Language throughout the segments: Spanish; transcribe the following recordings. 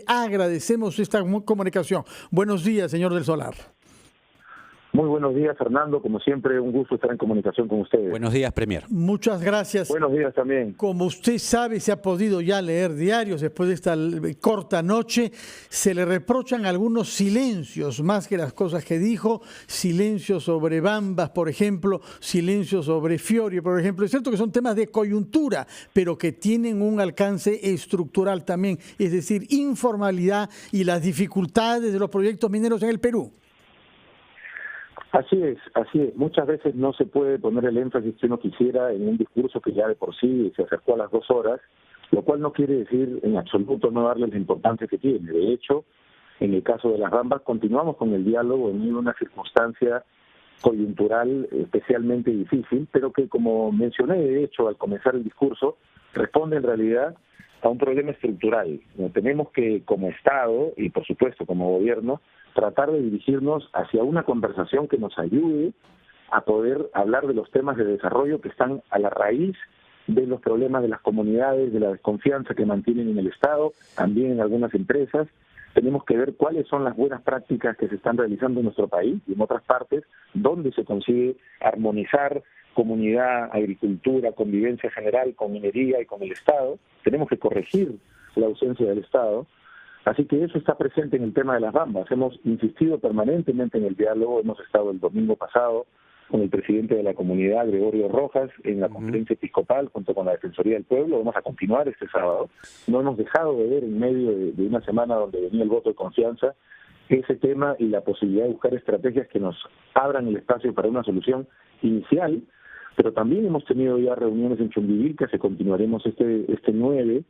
Agradecemos esta comunicación. Buenos días, señor del Solar. Muy buenos días, Fernando. Como siempre, un gusto estar en comunicación con ustedes. Buenos días, Premier. Muchas gracias. Buenos días también. Como usted sabe, se ha podido ya leer diarios después de esta corta noche. Se le reprochan algunos silencios, más que las cosas que dijo. Silencio sobre Bambas, por ejemplo. Silencio sobre Fiori, por ejemplo. Es cierto que son temas de coyuntura, pero que tienen un alcance estructural también. Es decir, informalidad y las dificultades de los proyectos mineros en el Perú. Así es, así es. Muchas veces no se puede poner el énfasis que uno quisiera en un discurso que ya de por sí se acercó a las 2 horas, lo cual no quiere decir en absoluto no darle la importancia que tiene. De hecho, en el caso de las Bambas, continuamos con el diálogo en una circunstancia coyuntural especialmente difícil, pero que, como mencioné de hecho al comenzar el discurso, responde en realidad a un problema estructural. Tenemos que, como Estado y por supuesto como gobierno, tratar de dirigirnos hacia una conversación que nos ayude a poder hablar de los temas de desarrollo que están a la raíz de los problemas de las comunidades, de la desconfianza que mantienen en el Estado, también en algunas empresas. Tenemos que ver cuáles son las buenas prácticas que se están realizando en nuestro país y en otras partes, donde se consigue armonizar comunidad, agricultura, convivencia general con minería y con el Estado. Tenemos que corregir la ausencia del Estado. Así que eso está presente en el tema de las Bambas. Hemos insistido permanentemente en el diálogo. Hemos estado el domingo pasado con el presidente de la comunidad, Gregorio Rojas, en la conferencia episcopal junto con la Defensoría del Pueblo. Vamos a continuar este sábado. No hemos dejado de ver en medio de una semana donde venía el voto de confianza ese tema y la posibilidad de buscar estrategias que nos abran el espacio para una solución inicial. Pero también hemos tenido ya reuniones en Chumbivilcas, que continuaremos este 9,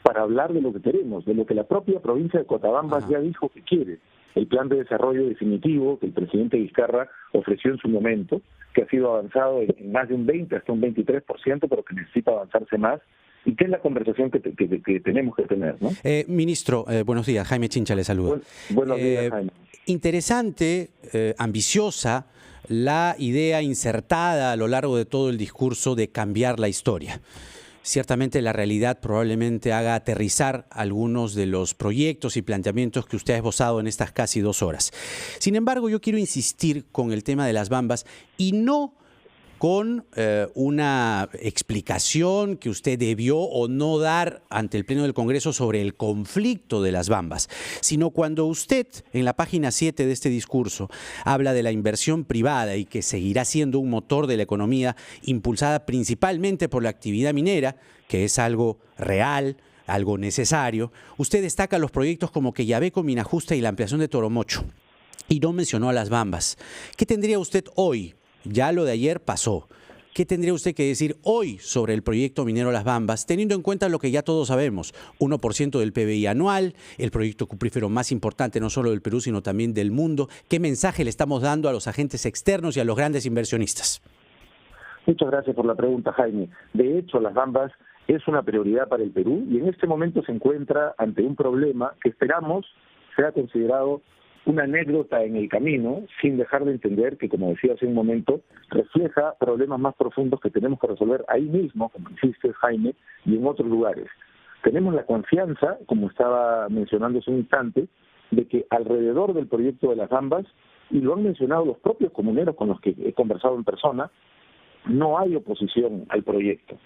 para hablar de lo que queremos, de lo que la propia provincia de Cotabambas ya dijo que quiere. El plan de desarrollo definitivo que el presidente Vizcarra ofreció en su momento, que ha sido avanzado en más de un 20, hasta un 23%, pero que necesita avanzarse más, y que es la conversación que tenemos que tener, ¿no? Ministro, buenos días. Jaime Chincha le saluda. Buenos días, Jaime. Interesante, ambiciosa, la idea insertada a lo largo de todo el discurso de cambiar la historia. Ciertamente la realidad probablemente haga aterrizar algunos de los proyectos y planteamientos que usted ha esbozado en estas casi 2 horas. Sin embargo, yo quiero insistir con el tema de las Bambas y no con una explicación que usted debió o no dar ante el Pleno del Congreso sobre el conflicto de las Bambas, sino cuando usted, en la página 7 de este discurso, habla de la inversión privada y que seguirá siendo un motor de la economía impulsada principalmente por la actividad minera, que es algo real, algo necesario. Usted destaca los proyectos como Quellaveco, Mina Justa y la ampliación de Toromocho, y no mencionó a las Bambas. ¿Qué tendría usted hoy? Ya lo de ayer pasó. ¿Qué tendría usted que decir hoy sobre el proyecto minero Las Bambas, teniendo en cuenta lo que ya todos sabemos? 1% del PBI anual, el proyecto cuprífero más importante no solo del Perú, sino también del mundo. ¿Qué mensaje le estamos dando a los agentes externos y a los grandes inversionistas? Muchas gracias por la pregunta, Jaime. De hecho, Las Bambas es una prioridad para el Perú y en este momento se encuentra ante un problema que esperamos sea considerado una anécdota en el camino, sin dejar de entender que, como decía hace un momento, refleja problemas más profundos que tenemos que resolver ahí mismo, como insiste Jaime, y en otros lugares. Tenemos la confianza, como estaba mencionando hace un instante, de que alrededor del proyecto de las Bambas, y lo han mencionado los propios comuneros con los que he conversado en persona, no hay oposición al proyecto.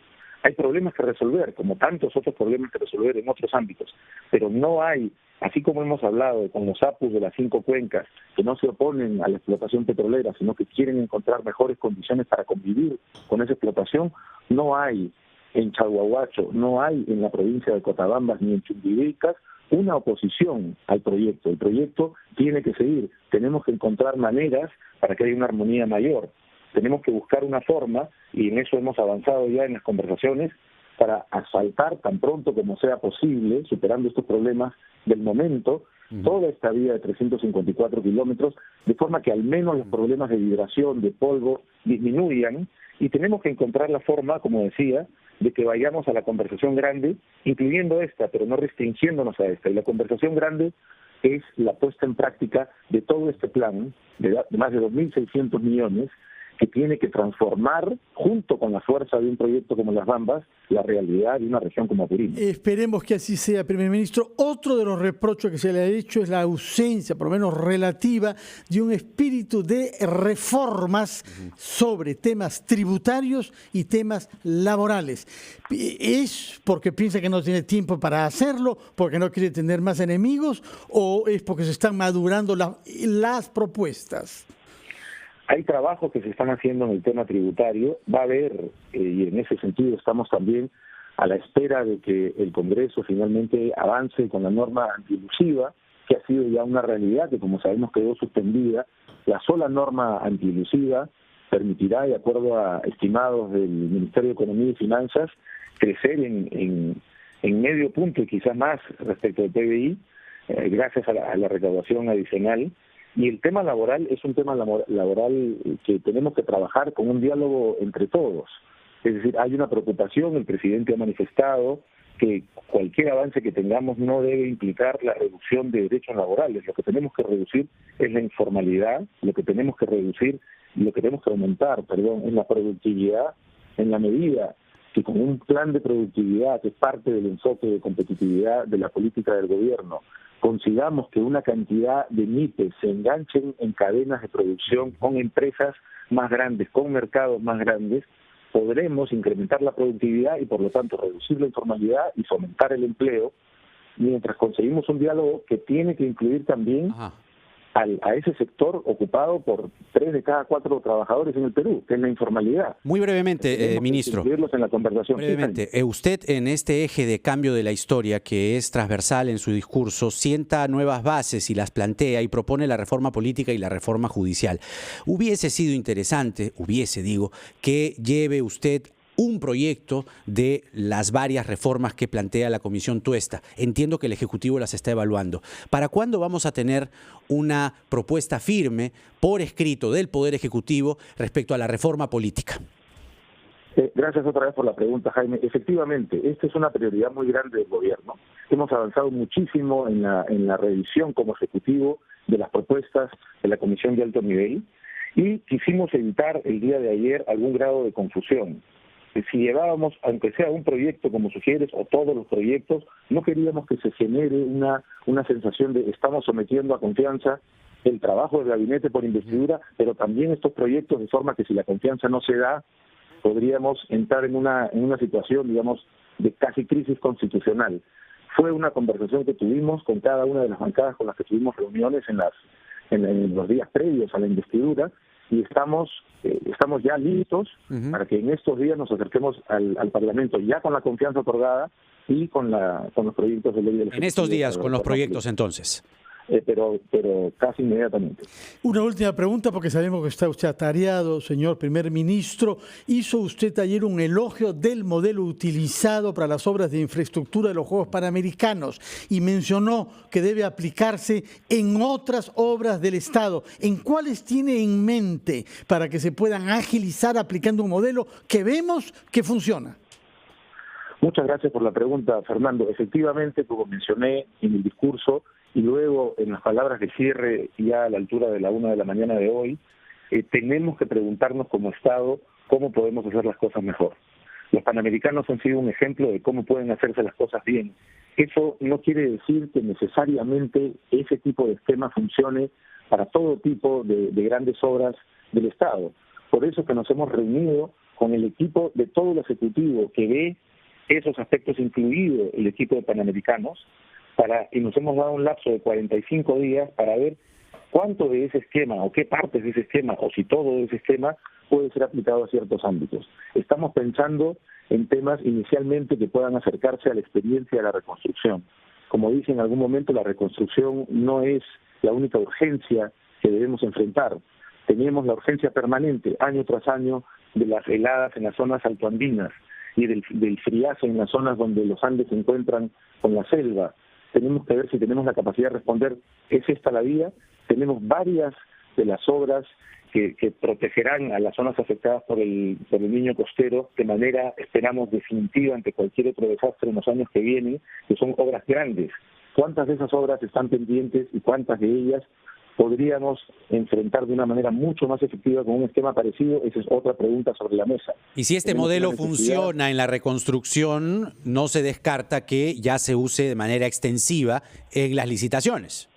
Hay problemas que resolver, como tantos otros problemas que resolver en otros ámbitos, pero no hay, así como hemos hablado con los APUs de las 5 cuencas, que no se oponen a la explotación petrolera, sino que quieren encontrar mejores condiciones para convivir con esa explotación, no hay en Chalhuahuacho, no hay en la provincia de Cotabambas ni en Chumbivilcas una oposición al proyecto. El proyecto tiene que seguir, tenemos que encontrar maneras para que haya una armonía mayor. Tenemos que buscar una forma, y en eso hemos avanzado ya en las conversaciones, para asfaltar tan pronto como sea posible, superando estos problemas del momento, toda esta vía de 354 kilómetros, de forma que al menos los problemas de vibración, de polvo, disminuyan, y tenemos que encontrar la forma, como decía, de que vayamos a la conversación grande, incluyendo esta, pero no restringiéndonos a esta. Y la conversación grande es la puesta en práctica de todo este plan, de más de 2.600 millones, que tiene que transformar, junto con la fuerza de un proyecto como Las Bambas, la realidad de una región como Apurímac. Esperemos que así sea, primer ministro. Otro de los reproches que se le ha hecho es la ausencia, por lo menos relativa, de un espíritu de reformas sobre temas tributarios y temas laborales. ¿Es porque piensa que no tiene tiempo para hacerlo, porque no quiere tener más enemigos, o es porque se están madurando las propuestas? Hay trabajos que se están haciendo en el tema tributario, va a haber, y en ese sentido estamos también a la espera de que el Congreso finalmente avance con la norma antielusiva, que ha sido ya una realidad, que como sabemos quedó suspendida. La sola norma antielusiva permitirá, de acuerdo a estimados del Ministerio de Economía y Finanzas, crecer en medio punto y quizás más respecto al PBI, gracias a la recaudación adicional. Y el tema laboral es un tema laboral que tenemos que trabajar con un diálogo entre todos. Es decir, hay una preocupación, el presidente ha manifestado que cualquier avance que tengamos no debe implicar la reducción de derechos laborales. Lo que tenemos que reducir es la informalidad, lo que tenemos que reducir, lo que tenemos que aumentar, es la productividad, en la medida que con un plan de productividad, que es parte del enfoque de competitividad de la política del gobierno, consigamos que una cantidad de MIPES se enganchen en cadenas de producción con empresas más grandes, con mercados más grandes, podremos incrementar la productividad y por lo tanto reducir la informalidad y fomentar el empleo, mientras conseguimos un diálogo que tiene que incluir también a ese sector ocupado por 3 de cada 4 trabajadores en el Perú, que es la informalidad. Muy brevemente, ministro. Incluirlos en la conversación. Brevemente, usted en este eje de cambio de la historia, que es transversal en su discurso, sienta nuevas bases y las plantea y propone la reforma política y la reforma judicial. Hubiese sido interesante, que lleve usted un proyecto de las varias reformas que plantea la Comisión Tuesta. Entiendo que el Ejecutivo las está evaluando. ¿Para cuándo vamos a tener una propuesta firme por escrito del Poder Ejecutivo respecto a la reforma política? Gracias otra vez por la pregunta, Jaime. Efectivamente, esta es una prioridad muy grande del gobierno. Hemos avanzado muchísimo en la revisión como Ejecutivo de las propuestas de la Comisión de Alto Nivel y quisimos evitar el día de ayer algún grado de confusión. Si llevábamos, aunque sea un proyecto como sugieres, o todos los proyectos, no queríamos que se genere una sensación de estamos sometiendo a confianza el trabajo del gabinete por investidura, pero también estos proyectos, de forma que si la confianza no se da, podríamos entrar en una situación, digamos, de casi crisis constitucional. Fue una conversación que tuvimos con cada una de las bancadas con las que tuvimos reuniones en los días previos a la investidura, y estamos ya listos para que en estos días nos acerquemos al Parlamento ya con la confianza otorgada y con los proyectos de ley del Ejecutivo. En estos días, con los proyectos entonces. Pero casi inmediatamente. Una última pregunta, porque sabemos que está usted atareado, señor primer ministro. Hizo usted ayer un elogio del modelo utilizado para las obras de infraestructura de los Juegos Panamericanos y mencionó que debe aplicarse en otras obras del Estado. ¿En cuáles tiene en mente para que se puedan agilizar aplicando un modelo que vemos que funciona? Muchas gracias por la pregunta, Fernando. Efectivamente, como mencioné en el discurso, y luego en las palabras de cierre ya a la altura de la 1 de la mañana de hoy, tenemos que preguntarnos como Estado cómo podemos hacer las cosas mejor. Los Panamericanos han sido un ejemplo de cómo pueden hacerse las cosas bien. Eso no quiere decir que necesariamente ese tipo de esquema funcione para todo tipo de grandes obras del Estado. Por eso que nos hemos reunido con el equipo de todo el Ejecutivo que ve esos aspectos, incluido el equipo de Panamericanos, y nos hemos dado un lapso de 45 días para ver cuánto de ese esquema o qué partes de ese esquema o si todo de ese esquema puede ser aplicado a ciertos ámbitos. Estamos pensando en temas inicialmente que puedan acercarse a la experiencia de la reconstrucción. Como dije en algún momento, la reconstrucción no es la única urgencia que debemos enfrentar. Tenemos la urgencia permanente, año tras año, de las heladas en las zonas altoandinas y del friazo en las zonas donde los Andes se encuentran con la selva. Tenemos que ver si tenemos la capacidad de responder, ¿es esta la vía? Tenemos varias de las obras que protegerán a las zonas afectadas por el niño costero de manera, esperamos, definitiva ante cualquier otro desastre en los años que vienen, que son obras grandes. ¿Cuántas de esas obras están pendientes y cuántas de ellas podríamos enfrentar de una manera mucho más efectiva con un esquema parecido? Esa es otra pregunta sobre la mesa. Y si este modelo funciona en la reconstrucción, no se descarta que ya se use de manera extensiva en las licitaciones.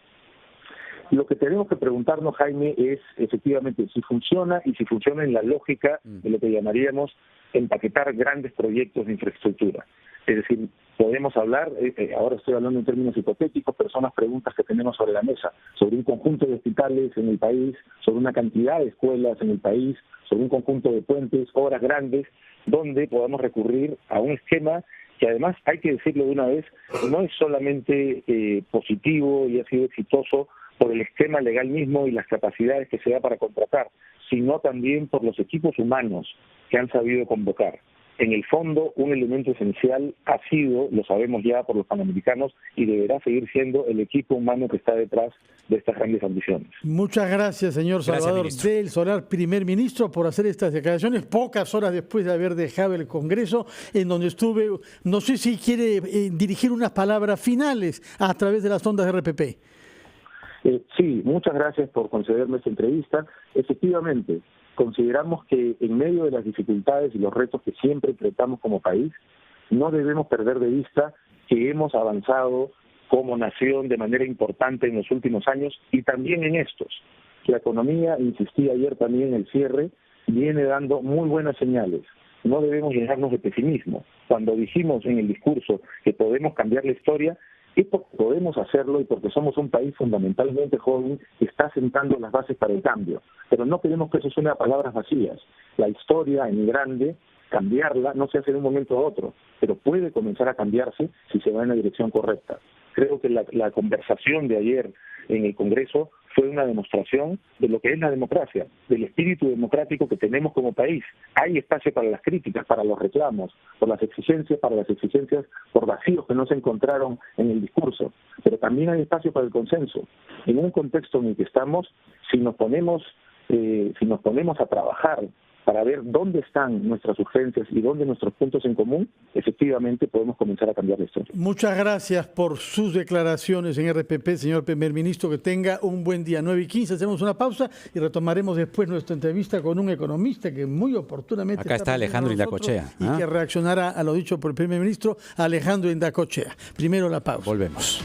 Lo que tenemos que preguntarnos, Jaime, es efectivamente si funciona y si funciona en la lógica de lo que llamaríamos empaquetar grandes proyectos de infraestructura. Es decir, podemos hablar, ahora estoy hablando en términos hipotéticos, pero son las preguntas que tenemos sobre la mesa, sobre un conjunto de hospitales en el país, sobre una cantidad de escuelas en el país, sobre un conjunto de puentes, obras grandes, donde podamos recurrir a un esquema que además, hay que decirlo de una vez, no es solamente positivo y ha sido exitoso por el esquema legal mismo y las capacidades que se da para contratar, sino también por los equipos humanos que han sabido convocar. En el fondo, un elemento esencial ha sido, lo sabemos ya por los panamericanos, y deberá seguir siendo el equipo humano que está detrás de estas grandes ambiciones. Muchas gracias, señor Salvador del Solar, primer ministro, por hacer estas declaraciones, pocas horas después de haber dejado el Congreso, en donde estuve. No sé si quiere dirigir unas palabras finales a través de las ondas de RPP. Sí, muchas gracias por concederme esta entrevista. Efectivamente, consideramos que en medio de las dificultades y los retos que siempre enfrentamos como país, no debemos perder de vista que hemos avanzado como nación de manera importante en los últimos años y también en estos. La economía, insistí ayer también en el cierre, viene dando muy buenas señales. No debemos llenarnos de pesimismo. Cuando dijimos en el discurso que podemos cambiar la historia, es porque podemos hacerlo y porque somos un país fundamentalmente joven que está sentando las bases para el cambio. Pero no queremos que eso suene a palabras vacías. La historia en grande, cambiarla, no se hace de un momento a otro, pero puede comenzar a cambiarse si se va en la dirección correcta. Creo que la conversación de ayer en el Congreso fue una demostración de lo que es la democracia, del espíritu democrático que tenemos como país. Hay espacio para las críticas, para los reclamos, por las exigencias, por vacíos que no se encontraron en el discurso, pero también hay espacio para el consenso. En un contexto en el que estamos, si nos ponemos a trabajar para ver dónde están nuestras urgencias y dónde nuestros puntos en común, efectivamente podemos comenzar a cambiar la historia. Muchas gracias por sus declaraciones en RPP, señor primer ministro. Que tenga un buen día. 9:15, hacemos una pausa y retomaremos después nuestra entrevista con un economista que muy oportunamente... Acá está Alejandro Indacochea. Y que reaccionará a lo dicho por el primer ministro, Alejandro Indacochea. Primero la pausa. Volvemos.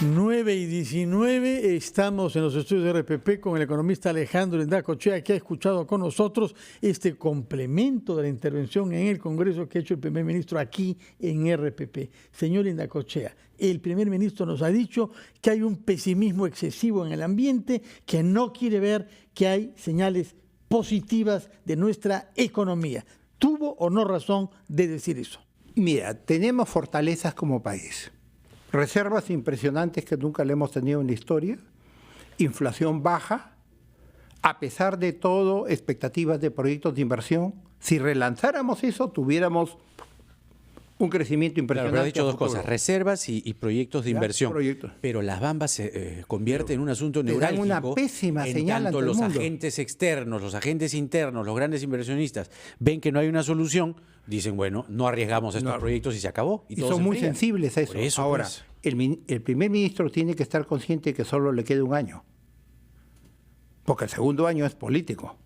9:19, estamos en los estudios de RPP con el economista Alejandro Indacochea, que ha escuchado con nosotros este complemento de la intervención en el Congreso que ha hecho el primer ministro aquí en RPP. Señor Indacochea, el primer ministro nos ha dicho que hay un pesimismo excesivo en el ambiente, que no quiere ver que hay señales positivas de nuestra economía. ¿Tuvo o no razón de decir eso? Mira, tenemos fortalezas como país. Reservas impresionantes que nunca le hemos tenido en la historia, inflación baja, a pesar de todo, expectativas de proyectos de inversión. Si relanzáramos eso, tuviéramos un crecimiento impresionante. Claro, pero ha dicho dos cosas, reservas y proyectos de inversión. Proyectos. Pero las bambas se convierten en un asunto te dan neurálgico. una pésima en señal tanto ante el los mundo. agentes externos, los agentes internos, los grandes inversionistas ven que no hay una solución, dicen, bueno, no arriesgamos estos proyectos y se acabó. Y todos son se muy enfrían. sensibles a eso. Por eso Ahora, pues. el primer ministro tiene que estar consciente que solo le queda un año. Porque el segundo año es político.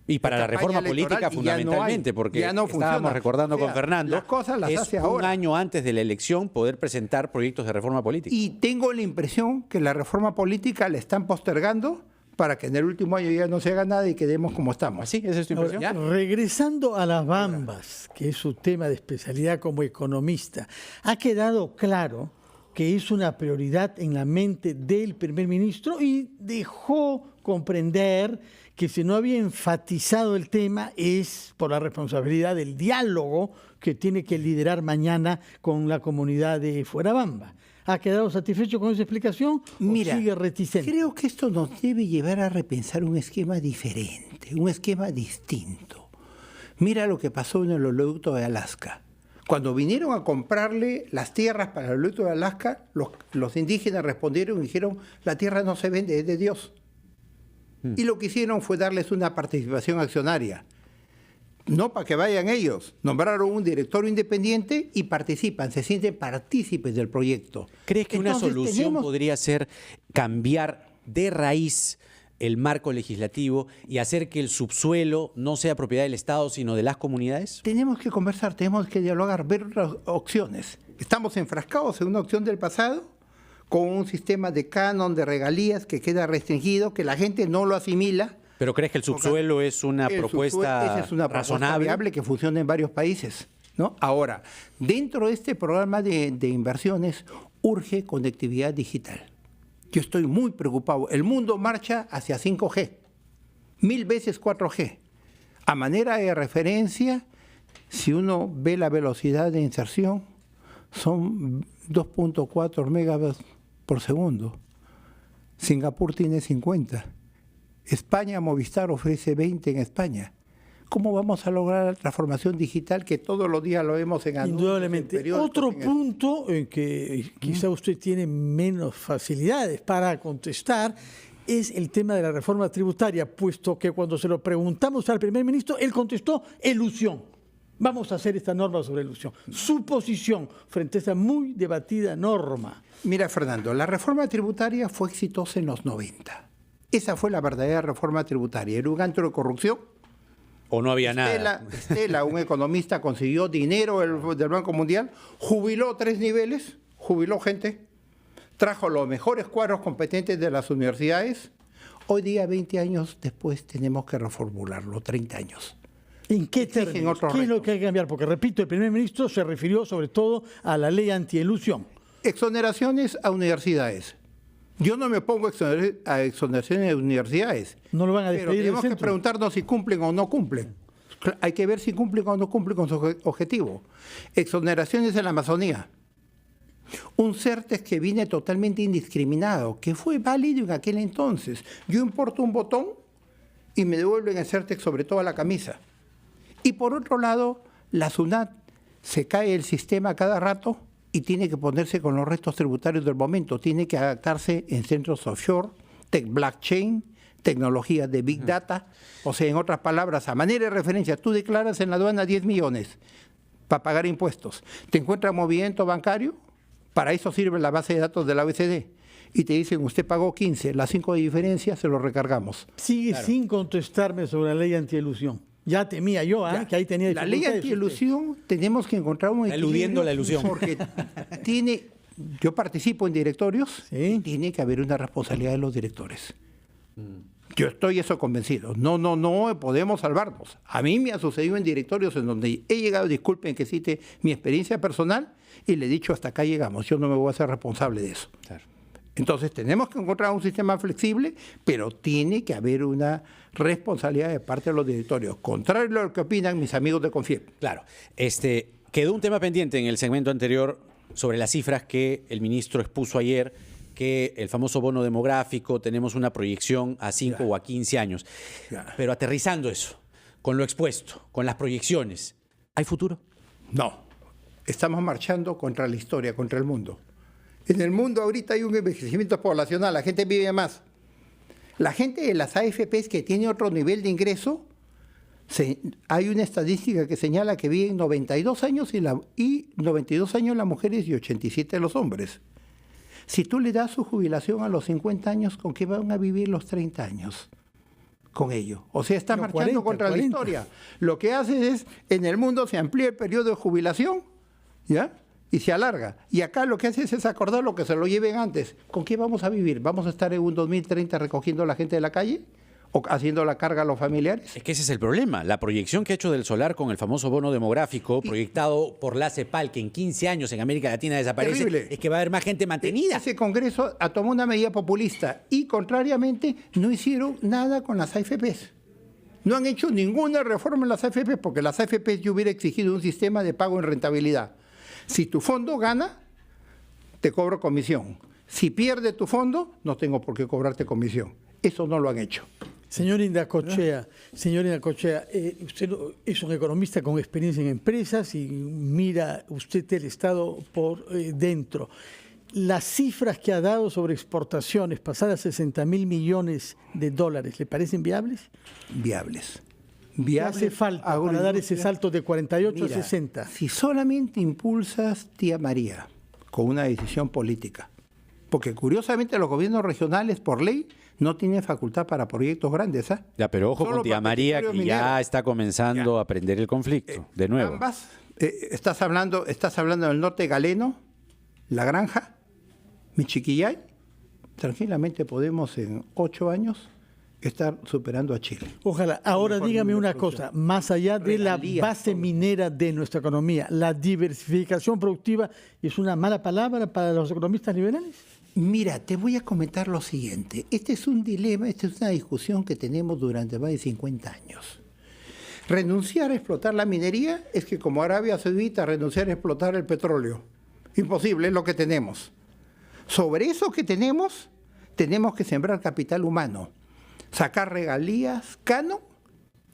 Y para la reforma política fundamentalmente, porque estábamos recordando con Fernando, las cosas las hace un ahora. año antes de la elección poder presentar proyectos de reforma política. Y tengo la impresión que la reforma política la están postergando para que en el último año ya no se haga nada y quedemos como estamos. ¿Así? ¿Esa es tu impresión? Ahora, regresando a las bambas, que es su tema de especialidad como economista, ha quedado claro que es una prioridad en la mente del primer ministro y dejó comprender que si no había enfatizado el tema es por la responsabilidad del diálogo que tiene que liderar mañana con la comunidad de Fuerabamba. ¿Ha quedado satisfecho con esa explicación o sigue reticente? Creo que esto nos debe llevar a repensar un esquema diferente, un esquema distinto. Mira lo que pasó en el oleoducto de Alaska. Cuando vinieron a comprarle las tierras para el oleoducto de Alaska, los indígenas respondieron y dijeron, la tierra no se vende, es de Dios. Y lo que hicieron fue darles una participación accionaria. no para que vayan ellos. Nombraron un directorio independiente y participan, se sienten partícipes del proyecto. ¿Crees que una Entonces, solución podría ser cambiar de raíz el marco legislativo y hacer que el subsuelo no sea propiedad del Estado, sino de las comunidades? Tenemos que conversar, tenemos que dialogar, ver otras opciones. Estamos enfrascados en una opción del pasado, con un sistema de canon, de regalías que queda restringido, que la gente no lo asimila. ¿Pero crees que el subsuelo es una propuesta Esa es una propuesta razonable? viable que funciona en varios países, ¿no? Ahora, dentro de este programa de inversiones urge conectividad digital. Yo estoy muy preocupado. El mundo marcha hacia 5G, 1000 veces 4G. A manera de referencia, si uno ve la velocidad de inserción, son 2.4 megabits por segundo. Singapur tiene 50. España, Movistar ofrece 20 en España. ¿Cómo vamos a lograr la transformación digital que todos los días lo vemos en anuncios? Indudablemente. Otro punto en que quizá usted tiene menos facilidades para contestar es el tema de la reforma tributaria, puesto que cuando se lo preguntamos al primer ministro, él contestó elusión. Vamos a hacer esta norma sobre elusión. Su posición frente a esta muy debatida norma. Mira, Fernando, la reforma tributaria fue exitosa en los 90. Esa fue la verdadera reforma tributaria. Era un antro de corrupción. ¿O no había nada? Stella, un economista, consiguió dinero del Banco Mundial, jubiló 3 niveles, jubiló gente, trajo los mejores cuadros competentes de las universidades. Hoy día, 20 años después, tenemos que reformularlo, 30 años. ¿En qué términos? ¿Qué es lo que hay que cambiar? Porque, repito, el primer ministro se refirió sobre todo a la ley antielusión. Exoneraciones a universidades. Yo no me opongo a exoneraciones de universidades. No lo van a despedir pero tenemos del que centro. preguntarnos si cumplen o no cumplen. Hay que ver si cumplen o no cumplen con su objetivo. Exoneraciones en la Amazonía. Un CERTES que viene totalmente indiscriminado, que fue válido en aquel entonces. Yo importo un botón y me devuelven el CERTES sobre toda la camisa. Y por otro lado, la SUNAT se cae el sistema cada rato y tiene que ponerse con los restos tributarios del momento. Tiene que adaptarse en centros offshore, blockchain, tecnologías de Big Data. O sea, en otras palabras, a manera de referencia, tú declaras en la aduana 10 millones para pagar impuestos. Te encuentras movimiento bancario, para eso sirve la base de datos de la OECD. Y te dicen, usted pagó 15, las 5 de diferencia se lo recargamos. Sigue sin contestarme sobre la ley antielusión. Ya temía yo, que ahí tenía la ley antielusión, tenemos que encontrar un equilibrio. Eludiendo la ilusión. Porque yo participo en directorios, ¿sí? Y tiene que haber una responsabilidad de los directores. Yo estoy eso convencido. No podemos salvarnos. A mí me ha sucedido en directorios en donde he llegado, disculpen que cite mi experiencia personal, y le he dicho hasta acá llegamos, yo no me voy a hacer responsable de eso. Claro. Entonces tenemos que encontrar un sistema flexible, pero tiene que haber una responsabilidad de parte de los directorios. Contrario a lo que opinan mis amigos de Confiep. Claro. Quedó un tema pendiente en el segmento anterior sobre las cifras que el ministro expuso ayer, que el famoso bono demográfico, tenemos una proyección a 5 o a 15 años. Pero aterrizando eso, con lo expuesto, con las proyecciones, ¿hay futuro? No. Estamos marchando contra la historia, contra el mundo. En el mundo ahorita hay un envejecimiento poblacional, la gente vive más. La gente de las AFPs que tiene otro nivel de ingreso, hay una estadística que señala que viven 92 años y 92 años las mujeres y 87 los hombres. Si tú le das su jubilación a los 50 años, ¿con qué van a vivir los 30 años? Con ello. O sea, está marchando contra la historia. Lo que hace es, en el mundo se amplía el periodo de jubilación, ¿ya? Y se alarga. Y acá lo que hace es acordar lo que se lo lleven antes. ¿Con qué vamos a vivir? ¿Vamos a estar en un 2030 recogiendo a la gente de la calle? ¿O haciendo la carga a los familiares? Es que ese es el problema. La proyección que ha hecho del Solar con el famoso bono demográfico, proyectado por la CEPAL, que en 15 años en América Latina desaparece, terrible. Es que va a haber más gente mantenida. Ese Congreso tomó una medida populista y, contrariamente, no hicieron nada con las AFPs. No han hecho ninguna reforma en las AFPs, porque las AFPs yo hubiera exigido un sistema de pago en rentabilidad. Si tu fondo gana, te cobro comisión. Si pierde tu fondo, no tengo por qué cobrarte comisión. Eso no lo han hecho. Señor Indacochea, usted es un economista con experiencia en empresas y mira usted el Estado por dentro. Las cifras que ha dado sobre exportaciones pasadas $60.000 millones, ¿le parecen viables? Viables. ¿Qué hace falta para dar ese salto de 48 a 60? Si solamente impulsas, tía María, con una decisión política, porque curiosamente los gobiernos regionales, por ley, no tienen facultad para proyectos grandes. Ya, pero ojo con tía María, que ya está comenzando a aprender el conflicto, de nuevo. Ambas, estás hablando del norte galeno, La Granja, Michiquillay. Tranquilamente podemos en 8 años estar superando a Chile. Ojalá. Ahora dígame una cosa, más allá de la base minera de nuestra economía, ¿la diversificación productiva es una mala palabra para los economistas liberales? Mira, te voy a comentar lo siguiente. Este es un dilema, esta es una discusión que tenemos durante más de 50 años. Renunciar a explotar la minería es que como Arabia Saudita renunciar a explotar el petróleo. Imposible, es lo que tenemos. Sobre eso que tenemos que sembrar capital humano, sacar regalías, canon,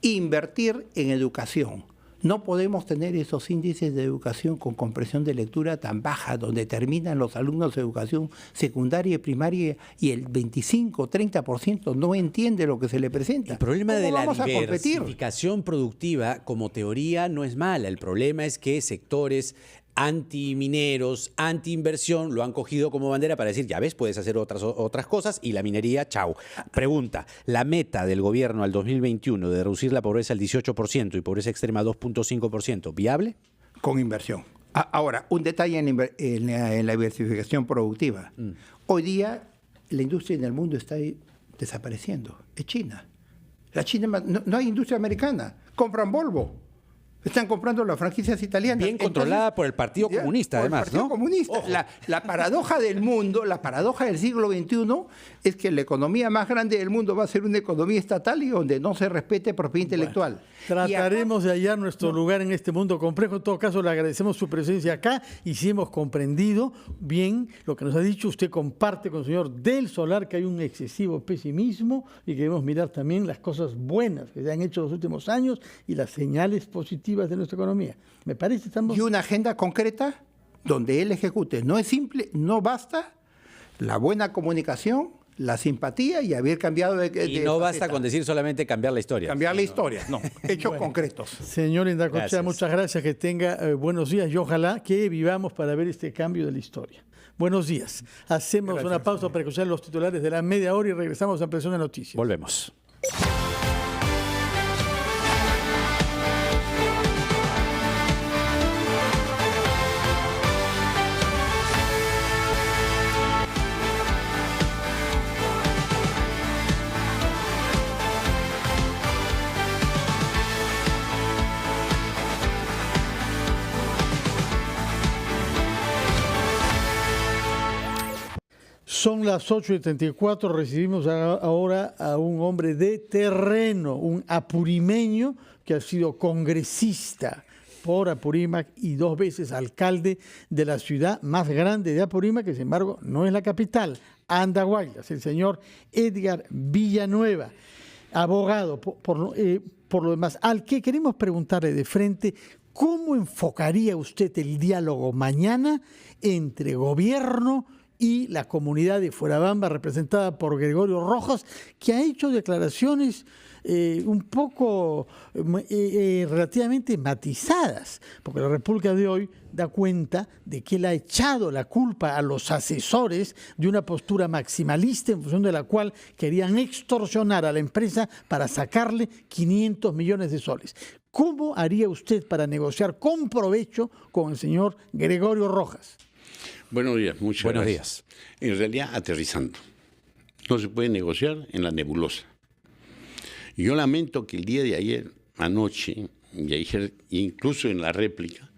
e invertir en educación. No podemos tener esos índices de educación con comprensión de lectura tan baja, donde terminan los alumnos de educación secundaria y primaria y el 25-30% no entiende lo que se le presenta. El problema de la diversificación productiva como teoría no es mala. El problema es que sectores antimineros, antiinversión, lo han cogido como bandera para decir, ya ves, puedes hacer otras cosas y la minería, chau. Pregunta, ¿la meta del gobierno al 2021 de reducir la pobreza al 18% y pobreza extrema al 2.5%, viable? Con inversión. Ahora, un detalle en la diversificación productiva. Hoy día la industria en el mundo está desapareciendo. Es China. La China no hay industria americana. Compran Volvo. Están comprando las franquicias italianas. Bien controlada por el Partido Comunista, además, el Partido Comunista. La paradoja del mundo, la paradoja del siglo XXI es que la economía más grande del mundo va a ser una economía estatal y donde no se respete propiedad intelectual. Trataremos de hallar nuestro lugar en este mundo complejo. En todo caso, le agradecemos su presencia acá y si hemos comprendido bien lo que nos ha dicho, usted comparte con el señor Del Solar que hay un excesivo pesimismo y que debemos mirar también las cosas buenas que se han hecho en los últimos años y las señales positivas de nuestra economía. Me parece estamos... Y una agenda concreta donde él ejecute. No es simple, no basta la buena comunicación, la simpatía y haber cambiado de y no basta con decir solamente cambiar la historia. Cambiar la historia, no, hechos concretos. Señor Indacochea, muchas gracias, que tenga buenos días y ojalá que vivamos para ver este cambio de la historia. Buenos días. Hacemos una pausa para escuchar los titulares de la media hora y regresamos a Ampliación de Noticias. Volvemos. Son las 8:34, recibimos ahora a un hombre de terreno, un apurimeño que ha sido congresista por Apurímac y 2 veces alcalde de la ciudad más grande de Apurímac, que sin embargo no es la capital, Andahuaylas, el señor Edgar Villanueva, abogado por lo demás, al que queremos preguntarle de frente, ¿cómo enfocaría usted el diálogo mañana entre gobierno y la comunidad de Fuerabamba, representada por Gregorio Rojas, que ha hecho declaraciones un poco relativamente matizadas, porque la República de hoy da cuenta de que él ha echado la culpa a los asesores de una postura maximalista en función de la cual querían extorsionar a la empresa para sacarle 500 millones de soles. ¿Cómo haría usted para negociar con provecho con el señor Gregorio Rojas? Buenos días, muchas Buenos gracias. días. En realidad, aterrizando. No se puede negociar en la nebulosa. Yo lamento que el día de ayer, anoche, y ayer, incluso en la réplica,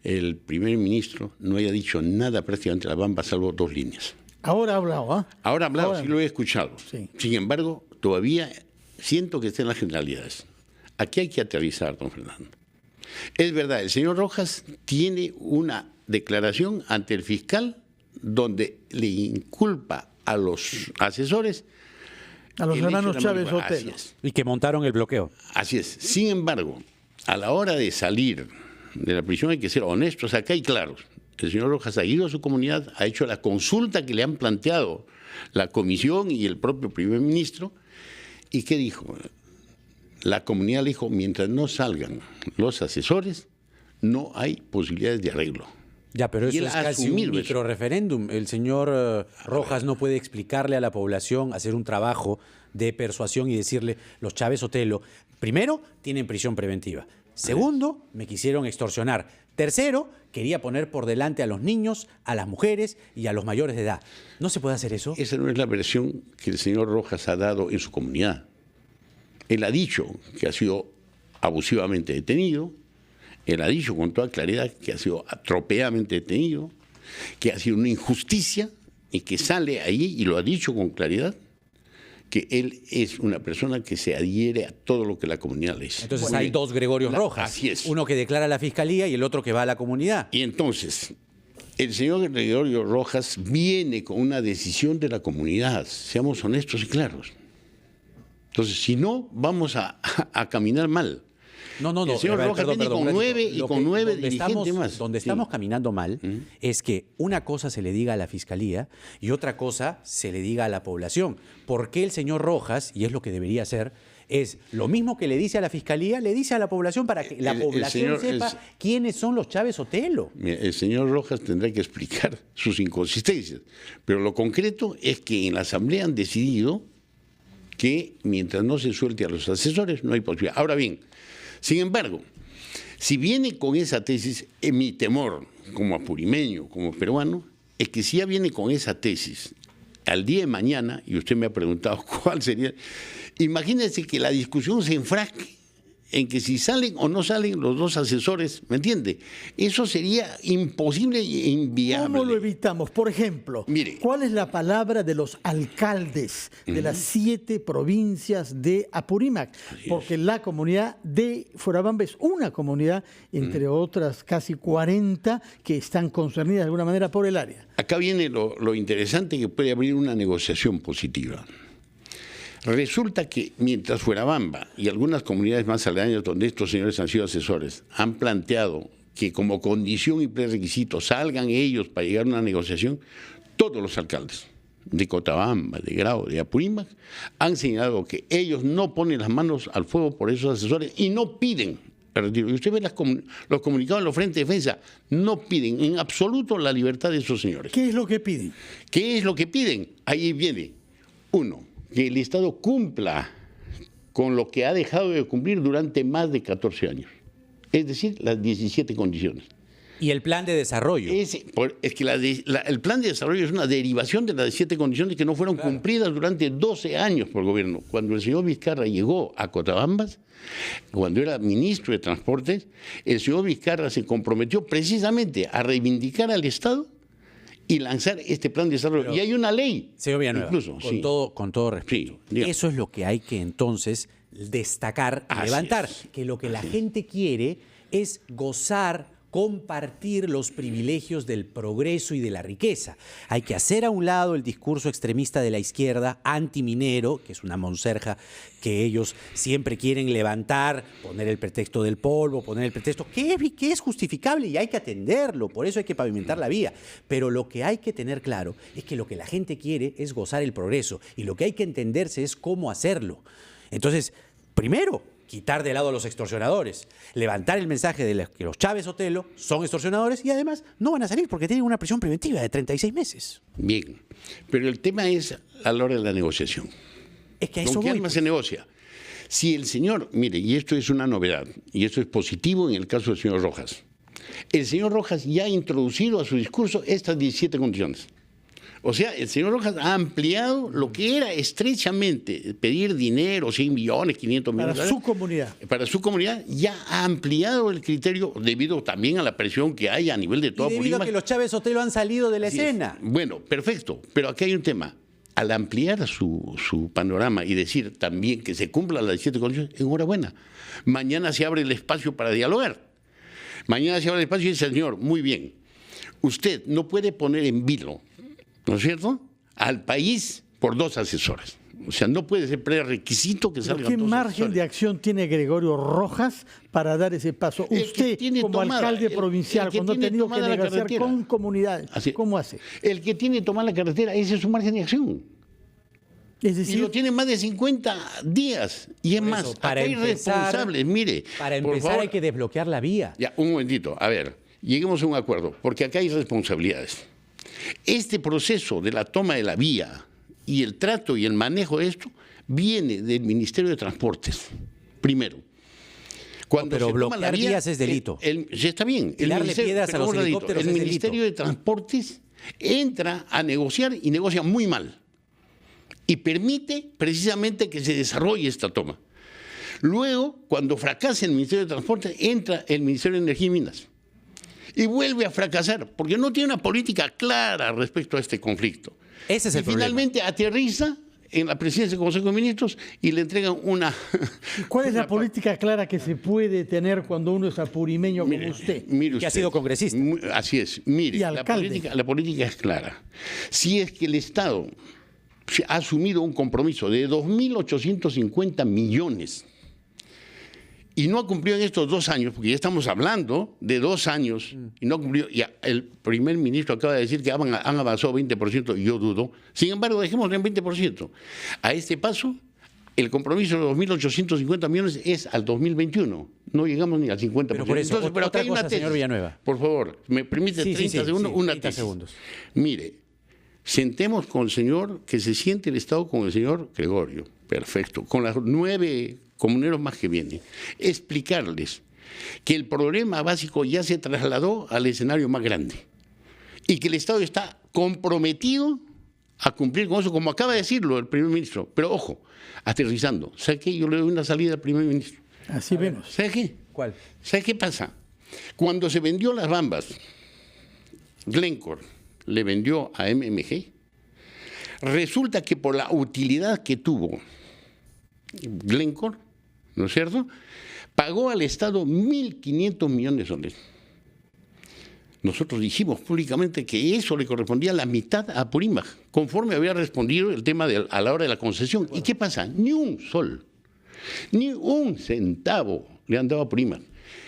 el primer ministro no haya dicho nada prácticamente a la Bamba, salvo 2 líneas. Ahora ha hablado, ¿ah? Ahora ha hablado, Ahora. Sí lo he escuchado. Sí. Sin embargo, todavía siento que está en las generalidades. Aquí hay que aterrizar, don Fernando. Es verdad, el señor Rojas tiene una declaración ante el fiscal donde le inculpa a los asesores A los hermanos Chávez Otero. Otero. Y que montaron el bloqueo. Así es. Sin embargo, a la hora de salir de la prisión hay que ser honestos, acá y claros. El señor Rojas ha ido a su comunidad, ha hecho la consulta que le han planteado la comisión y el propio primer ministro. ¿Y qué dijo? la comunidad le dijo, mientras no salgan los asesores, no hay posibilidades de arreglo. Ya, pero Y eso él es ha casi un asumido eso. microreferéndum. El señor Rojas no puede explicarle a la población, hacer un trabajo de persuasión y decirle, los Chávez Sotelo, primero, tienen prisión preventiva. Segundo, me quisieron extorsionar. Tercero, quería poner por delante a los niños, a las mujeres y a los mayores de edad. ¿No se puede hacer eso? Esa no es la versión que el señor Rojas ha dado en su comunidad. Él ha dicho que ha sido abusivamente detenido, él ha dicho con toda claridad que ha sido atropelladamente detenido, que ha sido una injusticia y que sale ahí, y lo ha dicho con claridad, que él es una persona que se adhiere a todo lo que la comunidad le dice. Entonces hay dos Gregorios Rojas. Así es. Uno que declara a la fiscalía y el otro que va a la comunidad. Y entonces, el señor Gregorio Rojas viene con una decisión de la comunidad, seamos honestos y claros. Entonces, si no, vamos a caminar mal. No. El señor Rojas viene con nueve dirigentes más. Donde Sí. estamos caminando mal es que una cosa se le diga a la fiscalía y otra cosa se le diga a la población. ¿Por qué el señor Rojas, y es lo que debería hacer, es lo mismo que le dice a la fiscalía, le dice a la población para que la población sepa quiénes son los Chávez Sotelo? Mira, el señor Rojas tendrá que explicar sus inconsistencias, pero lo concreto es que en la Asamblea han decidido que mientras no se suelte a los asesores no hay posibilidad. Ahora bien, sin embargo, si viene con esa tesis, mi temor como apurimeño, como peruano, es que si ya viene con esa tesis al día de mañana, y usted me ha preguntado cuál sería, imagínese que la discusión se enfrasque en que si salen o no salen los dos asesores, ¿me entiende? Eso sería imposible e inviable. ¿Cómo lo evitamos? Por ejemplo, Mire, ¿cuál es la palabra de los alcaldes de las 7 provincias de Apurímac? Porque la comunidad de Fuerabamba es una comunidad, entre otras casi 40, que están concernidas de alguna manera por el área. acá viene lo interesante, que puede abrir una negociación positiva. Resulta que mientras Fuerabamba y algunas comunidades más aledañas donde estos señores han sido asesores han planteado que como condición y prerequisito salgan ellos para llegar a una negociación, todos los alcaldes de Cochabamba, de Grau, de Apurímac, han señalado que ellos no ponen las manos al fuego por esos asesores y no piden el retiro. Y usted ve los comunicados en los frentes de defensa, no piden en absoluto la libertad de esos señores. ¿Qué es lo que piden? ¿Qué es lo que piden? Ahí viene, uno, que el Estado cumpla con lo que ha dejado de cumplir durante más de 14 años. Es decir, las 17 condiciones. Y el plan de desarrollo. Es que el plan de desarrollo es una derivación de las 17 condiciones que no fueron cumplidas durante 12 años por el gobierno. Cuando el señor Vizcarra llegó a Cotabambas, cuando era ministro de Transportes, el señor Vizcarra se comprometió precisamente a reivindicar al Estado y lanzar este plan de desarrollo. Pero, y hay una ley. Señor Villanueva, incluso, sí. con todo respeto. Sí, eso es lo que hay que entonces destacar y Así levantar. es. Que lo que la gente quiere es gozar, compartir los privilegios del progreso y de la riqueza. Hay que hacer a un lado el discurso extremista de la izquierda, antiminero, que es una monserja que ellos siempre quieren levantar, poner el pretexto del polvo, poner el pretexto que es justificable y hay que atenderlo, por eso hay que pavimentar la vía. Pero lo que hay que tener claro es que lo que la gente quiere es gozar el progreso y lo que hay que entenderse es cómo hacerlo. Entonces, primero, quitar de lado a los extorsionadores, levantar el mensaje de que los Chávez Sotelo son extorsionadores y además no van a salir porque tienen una prisión preventiva de 36 meses. Bien, pero el tema es a la hora de la negociación. Es que a eso ¿Con qué voy, arma pues. se negocia? Si el señor, mire, y esto es una novedad, y esto es positivo en el caso del señor Rojas, el señor Rojas ya ha introducido a su discurso estas 17 condiciones. O sea, el señor Rojas ha ampliado lo que era estrechamente pedir dinero, 100 millones, 500 millones. Para su comunidad. Para su comunidad, ya ha ampliado el criterio debido también a la presión que hay a nivel de toda Y debido a Apurímac. que los Chávez Sotelo han salido de la Así es. escena. Bueno, perfecto, pero aquí hay un tema. Al ampliar su panorama y decir también que se cumplan las 17 condiciones, enhorabuena. Mañana se abre el espacio para dialogar. Mañana se abre el espacio y dice, señor, muy bien, usted no puede poner en vilo, ¿no es cierto?, al país por 2 asesores. O sea, no puede ser prerequisito que salgan 2 ¿Qué margen asesores. de acción tiene Gregorio Rojas para dar ese paso? El que Usted, tiene como tomada, alcalde el provincial, que cuando ha tiene tenido que tomada la negociar carretera. con comunidades, Así es. ¿cómo hace? El que tiene que tomar la carretera, ese es su margen de acción. Es decir, y lo tienen más de 50 días. Y es Por más, eso, acá hay responsables. Mire, Para por empezar favor, hay que desbloquear la vía. ya, un momentito, a ver, lleguemos a un acuerdo, porque acá hay responsabilidades. Este proceso de la toma de la vía y el trato y el manejo de esto viene del Ministerio de Transportes, primero. Cuando pero se toma la bloquear vía, vías es delito. Sí, está bien. Y darle piedras pero a los vamos helicópteros el es delito. Ministerio de Transportes entra a negociar y negocia muy mal. Y permite precisamente que se desarrolle esta toma. Luego, cuando fracasa el Ministerio de Transportes, entra el Ministerio de Energía y Minas. Y vuelve a fracasar, porque no tiene una política clara respecto a este conflicto. Ese es el problema. Finalmente aterriza en la presidencia del Consejo de Ministros y le entregan una... ¿cuál es la política clara que se puede tener cuando uno es apurimeño como usted? Mire Que ha usted, sido congresista. Así es. Mire, Y la alcalde. política es clara. Si es que el Estado ha asumido un compromiso de 2.850 millones y no ha cumplido en estos 2 años, porque ya estamos hablando de 2 años, y no ha cumplido, y el primer ministro acaba de decir que han avanzado 20%, y yo dudo. Sin embargo, dejemos en 20%. A este paso, el compromiso de 2.850 millones es al 2021. No llegamos ni al 50%. Pero por eso, Entonces, otra acá hay una cosa, señor tesis. Villanueva. Por favor, me permite Sí, 30 sí, segundos, sí, una 30 tesis. segundos. Mire, sentemos con el señor, que se siente el Estado con el señor Gregorio, perfecto, con las 9 comuneros más que vienen, explicarles que el problema básico ya se trasladó al escenario más grande y que el Estado está comprometido a cumplir con eso, como acaba de decirlo el primer ministro. Pero ojo, aterrizando, ¿sabe qué? Yo le doy una salida al primer ministro. Así vemos. ¿Sabe qué? ¿Cuál? ¿Sabe qué pasa? Cuando se vendió las Bambas, Glencore le vendió a MMG, resulta que por la utilidad que tuvo Glencore, ¿no es cierto?, pagó al Estado 1.500 millones de soles. Nosotros dijimos públicamente que eso le correspondía a la mitad a Apurímac, conforme había respondido el tema a la hora de la concesión. ¿Y qué pasa? Ni un sol, ni un centavo le han dado a Apurímac.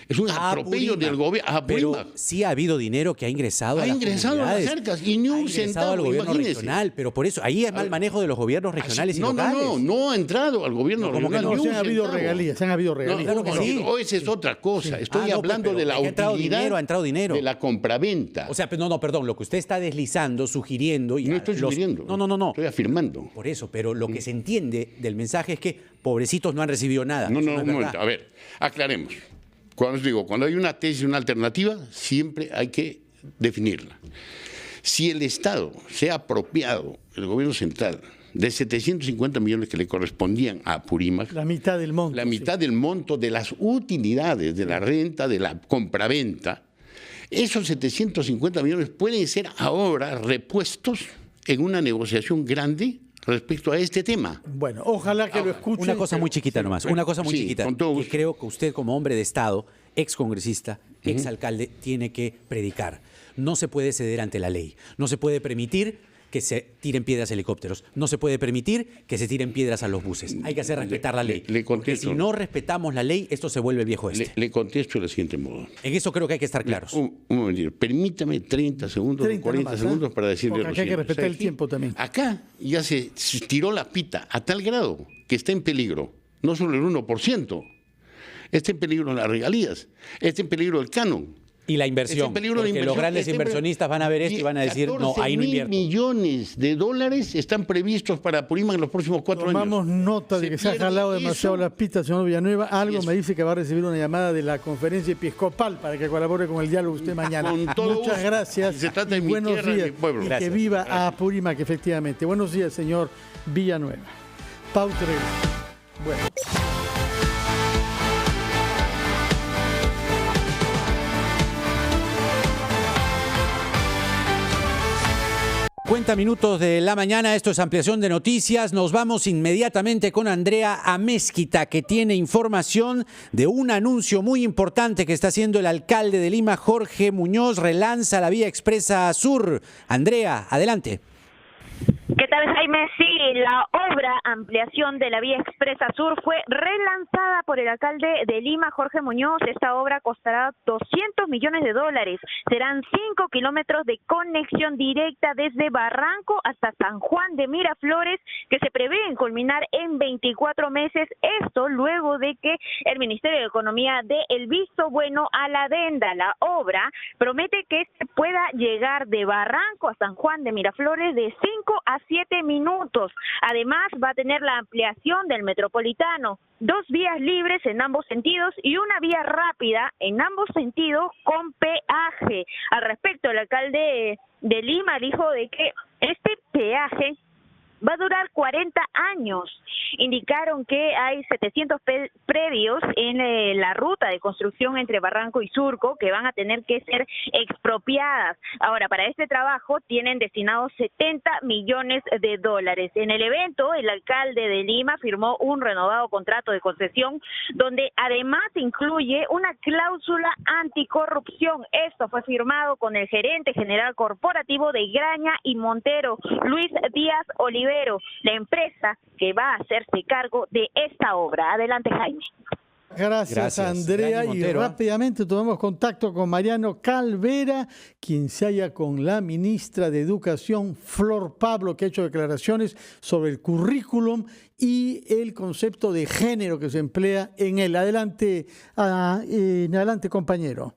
Es un atropello del gobierno. A Pero Apurímac. sí ha habido dinero que ha ingresado Ha a las ingresado a las comunidades. arcas y ni Ha un ingresado centavo, al gobierno imagínese. regional, pero por eso, ahí es mal manejo de los gobiernos regionales y No, locales. no ha entrado al gobierno No, ¿cómo que regional. no? ni No, un se han habido centavo. regalías, se han habido regalías. Claro que sí. Esa es otra cosa. Estoy Ah, no, hablando pero de la que ha entrado utilidad dinero, ha entrado dinero. de la compraventa. O sea, no, perdón, lo que usted está deslizando, sugiriendo... Y no estoy los- sugiriendo. No. Estoy afirmando. Por eso, pero lo que se entiende del mensaje es que pobrecitos no han recibido nada. No, Eso un es verdad. momento. A ver, aclaremos. Cuando hay una tesis y una alternativa, siempre hay que definirla. Si el Estado se ha apropiado, el gobierno central, de 750 millones que le correspondían a Apurímac, La mitad del monto. la sí. mitad del monto de las utilidades de la renta, de la compraventa, esos 750 millones pueden ser ahora repuestos en una negociación grande respecto a este tema. Bueno, ojalá que lo escuchen. Una cosa muy chiquita nomás, una cosa muy Sí, chiquita, con todo que gusto. creo que usted como hombre de Estado, ex congresista, ex alcalde, tiene que predicar. No se puede ceder ante la ley, no se puede permitir que se tiren piedras a helicópteros, no se puede permitir que se tiren piedras a los buses. Hay que hacer respetar la ley. le Porque contesto. si no respetamos la ley, esto se vuelve el viejo este. Le contesto del siguiente modo. En eso creo que hay que estar claros. Un momentito. Permítame 30 segundos, 30 40 nomás, segundos ¿eh? para decirle Porque lo acá hay que siguiente. respetar ¿Sabe el qué? tiempo también. Acá ya se tiró la pita a tal grado que está en peligro, no solo el 1%, está en peligro las regalías, está en peligro el canon. Y la inversión, Está en peligro la porque inversión, los grandes está en inversionistas van a ver esto y van a decir, no, ahí no 14.000 invierto. millones de dólares están previstos para Apurímac en los próximos 4 años. Tomamos nota de que se ha pierde jalado demasiado eso. las pistas, señor Villanueva. Algo eso. me dice que va a recibir una llamada de la conferencia episcopal para que colabore con el diálogo usted mañana. Con todo Muchas gusto. gracias. Se trata de y mi buenos tierra y días. mi pueblo. Y que Gracias. viva a Apurímac, efectivamente. Buenos días, señor Villanueva. Pauta y regreso. Bueno. Cuenta minutos de la mañana, esto es Ampliación de Noticias. Nos vamos inmediatamente con Andrea Amezquita, que tiene información de un anuncio muy importante que está haciendo el alcalde de Lima, Jorge Muñoz. Relanza la vía expresa sur. Andrea, adelante. ¿Qué tal, Jaime? Sí, la obra ampliación de la vía expresa sur fue relanzada por el alcalde de Lima, Jorge Muñoz. Esta obra costará $200 millones. Serán 5 kilómetros de conexión directa desde Barranco hasta San Juan de Miraflores, que se prevén culminar en 24 meses. Esto luego de que el Ministerio de Economía dé el visto bueno a la adenda. La obra promete que se pueda llegar de Barranco a San Juan de Miraflores de 5 a 7 minutos. Además, va a tener la ampliación del metropolitano, 2 vías libres en ambos sentidos y una vía rápida en ambos sentidos con peaje. Al respecto, el alcalde de Lima dijo de que este peaje va a durar 40 años. Indicaron que hay 700 predios en la ruta de construcción entre Barranco y Surco que van a tener que ser expropiadas. Ahora, para este trabajo tienen destinados $70 millones. En el evento, el alcalde de Lima firmó un renovado contrato de concesión donde además incluye una cláusula anticorrupción. Esto fue firmado con el gerente general corporativo de Graña y Montero, Luis Díaz Olivero, la empresa que va a hacerse cargo de esta obra. Adelante, Jaime. Gracias, Andrea. Y rápidamente tomamos contacto con Mariano Calvera, quien se halla con la ministra de Educación, Flor Pablo, que ha hecho declaraciones sobre el currículum y el concepto de género que se emplea en él. Adelante, compañero.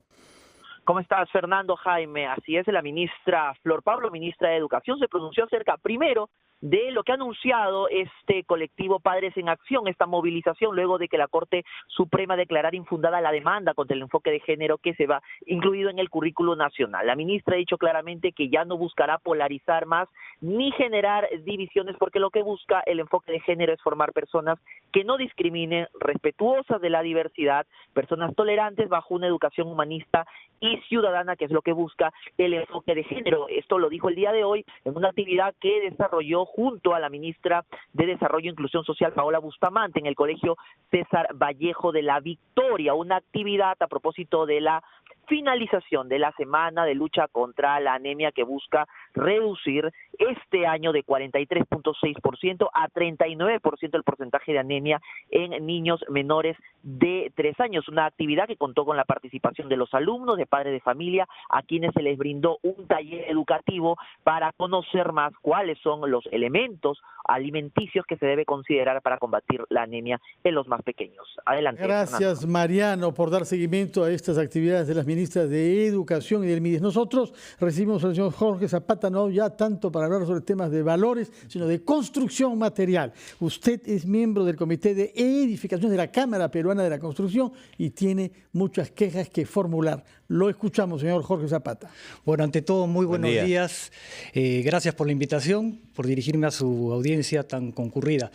¿Cómo estás, Fernando? Jaime, así es, la ministra Flor Pablo, ministra de Educación, se pronunció acerca, primero, de lo que ha anunciado este colectivo Padres en Acción, esta movilización, luego de que la Corte Suprema declarara infundada la demanda contra el enfoque de género que se va incluido en el currículo nacional. La ministra ha dicho claramente que ya no buscará polarizar más ni generar divisiones, porque lo que busca el enfoque de género es formar personas que no discriminen, respetuosas de la diversidad, personas tolerantes bajo una educación humanista y ciudadana, que es lo que busca el enfoque de género. Esto lo dijo el día de hoy en una actividad que desarrolló junto a la ministra de Desarrollo e Inclusión Social, Paola Bustamante, en el Colegio César Vallejo de la Victoria, una actividad a propósito de la finalización de la semana de lucha contra la anemia, que busca reducir este año de 43.6% a 39% el porcentaje de anemia en niños menores de 3 años. Una actividad que contó con la participación de los alumnos, de padres de familia, a quienes se les brindó un taller educativo para conocer más cuáles son los elementos alimenticios que se debe considerar para combatir la anemia en los más pequeños. Adelante. Gracias, Fernando. Mariano, por dar seguimiento a estas actividades de las ministras de Educación y del MIDES. Nosotros recibimos al señor Jorge Zapata, no ya tanto para hablar sobre temas de valores, sino de construcción material. Usted es miembro del Comité de Edificación de la Cámara Peruana de la Construcción y tiene muchas quejas que formular. Lo escuchamos, señor Jorge Zapata. Bueno, ante todo, muy buenos días. Gracias por la invitación, por dirigirme a su audiencia tan concurrida.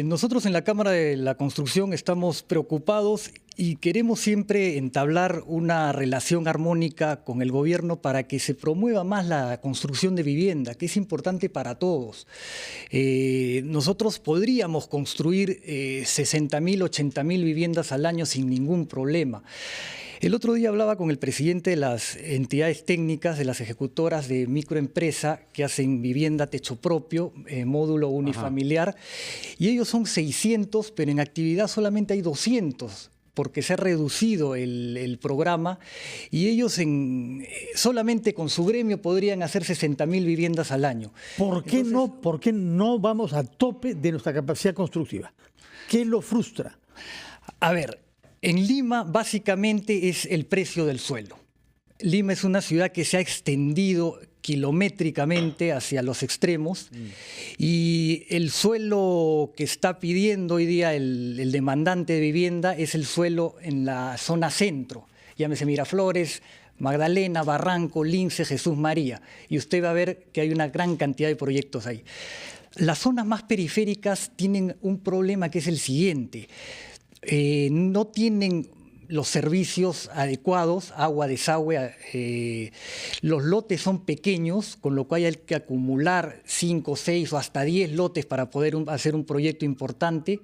Nosotros en la Cámara de la Construcción estamos preocupados y queremos siempre entablar una relación armónica con el gobierno para que se promueva más la construcción de vivienda, que es importante para todos. Nosotros podríamos construir 60.000, 80.000 viviendas al año sin ningún problema. El otro día hablaba con el presidente de las entidades técnicas, de las ejecutoras de microempresa que hacen vivienda techo propio, módulo unifamiliar, y ellos son 600, pero en actividad solamente hay 200. Porque se ha reducido el programa y ellos solamente con su gremio podrían hacer 60.000 viviendas al año. ¿Por qué no vamos a tope de nuestra capacidad constructiva? ¿Qué lo frustra? A ver, en Lima básicamente es el precio del suelo. Lima es una ciudad que se ha extendido kilométricamente hacia los extremos y el suelo que está pidiendo hoy día el demandante de vivienda es el suelo en la zona centro, llámese Miraflores, Magdalena, Barranco, Lince, Jesús María, y usted va a ver que hay una gran cantidad de proyectos ahí. Las zonas más periféricas tienen un problema que es el siguiente, no tienen los servicios adecuados, agua, desagüe. Los lotes son pequeños, con lo cual hay que acumular 5, 6 o hasta 10 lotes para poder hacer un proyecto importante,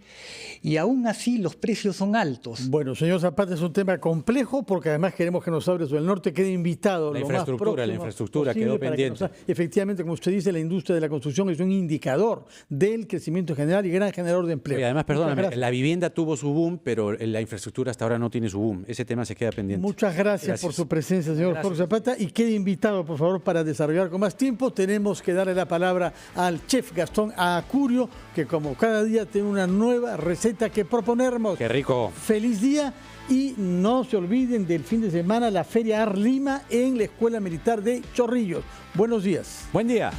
y aún así los precios son altos. Bueno, señor Zapata, es un tema complejo porque además queremos que nos hable sobre el norte, quede invitado. La lo más infraestructura quedó pendiente. Efectivamente, como usted dice, la industria de la construcción es un indicador del crecimiento general y gran generador de empleo. Y además, perdóname, la vivienda tuvo su boom, pero la infraestructura hasta ahora no tiene su boom. Ese tema se queda pendiente. Muchas gracias por su presencia, señor Jorge Zapata, y quede invitado, por favor, para desarrollar con más tiempo. Tenemos que darle la palabra al chef Gastón Acurio, que como cada día tiene una nueva receta que proponernos. ¡Qué rico! Feliz día, y no se olviden del fin de semana la Feria Ar Lima en la Escuela Militar de Chorrillos. Buenos días. Buen día.